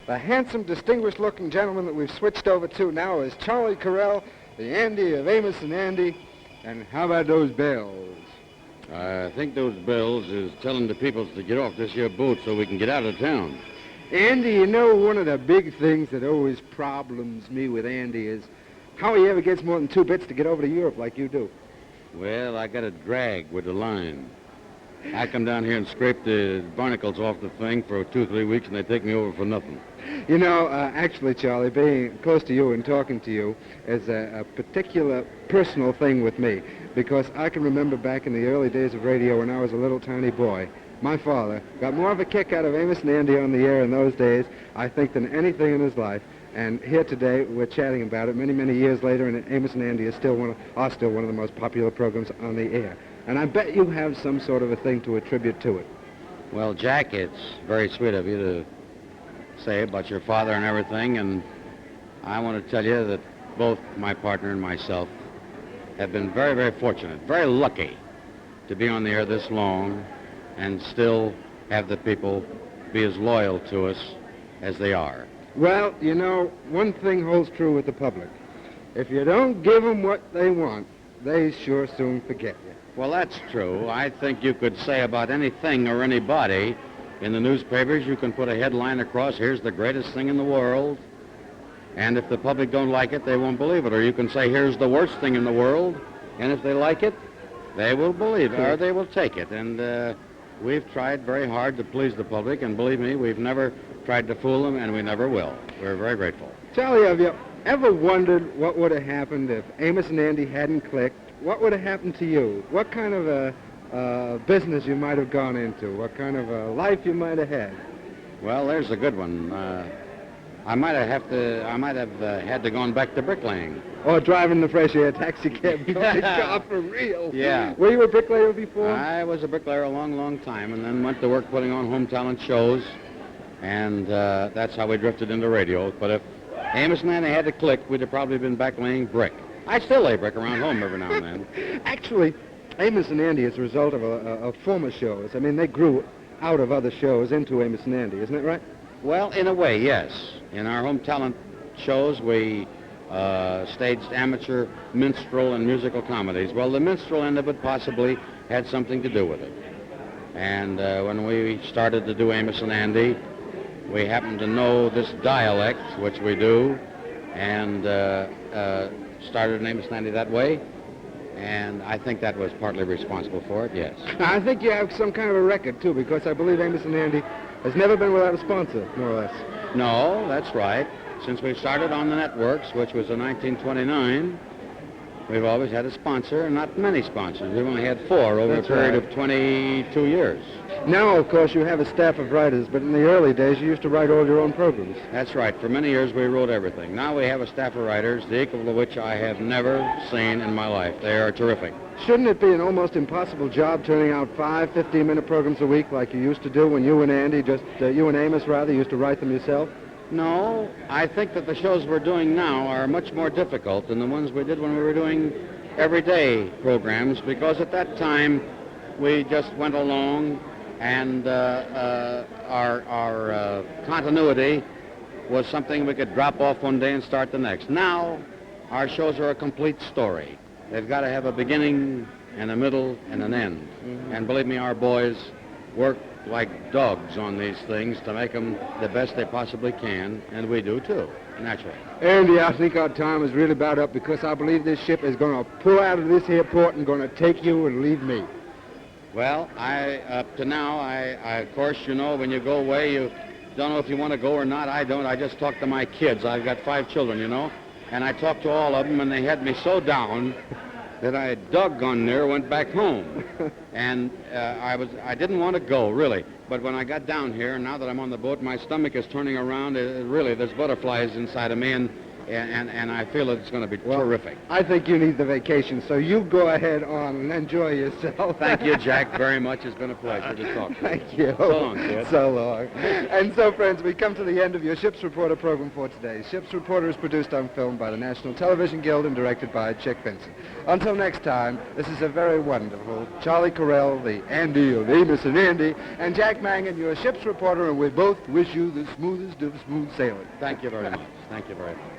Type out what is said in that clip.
The handsome, distinguished-looking gentleman that we've switched over to now is Charlie Correll, the Andy of Amos and Andy. And how about those bells? I think those bells is telling the people to get off this here boat so we can get out of town. Andy, you know, one of the big things that always problems me with Andy is how he ever gets more than 2 bits to get over to Europe like you do. Well, I got a drag with the line. I come down here and scrape the barnacles off the thing for 2 or 3 weeks, and they take me over for nothing. You know, actually, Charlie, being close to you and talking to you is a particular personal thing with me, because I can remember back in the early days of radio when I was a little tiny boy, my father got more of a kick out of Amos and Andy on the air in those days, I think, than anything in his life. And here today, we're chatting about it many, many years later, and Amos and Andy are still one of the most popular programs on the air. And I bet you have some sort of a thing to attribute to it. Well, Jack, it's very sweet of you to say about your father and everything, and I want to tell you that both my partner and myself have been very, very fortunate, very lucky to be on the air this long and still have the people be as loyal to us as they are. Well, you know, one thing holds true with the public. If you don't give them what they want, they sure soon forget you. Well, that's true. I think you could say about anything or anybody in the newspapers, you can put a headline across, here's the greatest thing in the world, and if the public don't like it, they won't believe it. Or you can say, here's the worst thing in the world, and if they like it, they will believe it, or they will take it. And we've tried very hard to please the public, and believe me, we've never tried to fool them, and we never will. We're very grateful. Charlie, have you ever wondered what would have happened if Amos and Andy hadn't clicked? What would have happened to you? What kind of a business you might have gone into? What kind of a life you might have had? Well, there's a good one. I might have had to gone back to bricklaying. Or driving the fresh air taxi cab car for real. Yeah. Were you a bricklayer before? I was a bricklayer a long, long time, and then went to work putting on home talent shows, and that's how we drifted into radio. But if Amos and Andy had to click, we'd have probably been back laying brick. I still lay brick around home every now and then. Actually, Amos and Andy is a result of former shows. I mean, they grew out of other shows into Amos and Andy, isn't it right? Well, in a way, yes. In our home talent shows, we staged amateur minstrel and musical comedies. Well, the minstrel end of it possibly had something to do with it. And when we started to do Amos and Andy, we happened to know this dialect, which we do, and started Amos and Andy that way. And I think that was partly responsible for it, yes. I think you have some kind of a record, too, because I believe Amos and Andy has never been without a sponsor, more or less. No, that's right. Since we started on the networks, which was in 1929, we've always had a sponsor, and not many sponsors. We've only had 4 over a period of 22 years. Now, of course, you have a staff of writers, but in the early days, you used to write all your own programs. That's right. For many years, we wrote everything. Now we have a staff of writers, the equal of which I have never seen in my life. They are terrific. Shouldn't it be an almost impossible job turning out 5 15-minute programs a week like you used to do when you and Andy, you and Amos, rather, used to write them yourself? No, I think that the shows we're doing now are much more difficult than the ones we did when we were doing everyday programs, because at that time we just went along and our continuity was something we could drop off one day and start the next. Now our shows are a complete story. They've got to have a beginning and a middle and an end. Mm-hmm. And believe me, our boys work like dogs on these things to make them the best they possibly can, and we do too, naturally. Andy, I think our time is really about up, because I believe this ship is going to pull out of this here port and going to take you and leave me. Well, up to now, of course, you know, when you go away, you don't know if you want to go or not. I don't. I just talk to my kids. I've got 5 children, you know, and I talked to all of them, and they had me so down that I doggone near went back home. And I didn't want to go, really. But when I got down here, and now that I'm on the boat, my stomach is turning around. Really, there's butterflies inside of me, and and I feel it's going to be terrific. I think you need the vacation, so you go ahead on and enjoy yourself. Thank you, Jack, very much. It's been a pleasure to talk to you. Thank you. So long, kid. So long. And so, friends, we come to the end of your Ship's Reporter program for today. Ship's Reporter is produced on film by the National Television Guild and directed by Chick Vincent. Until next time, this is a very wonderful Charlie Correll, the Andy of Amos and Andy, and Jack Mangan, your Ship's Reporter, and we both wish you the smoothest of smooth sailing. Thank you very much. Thank you very much.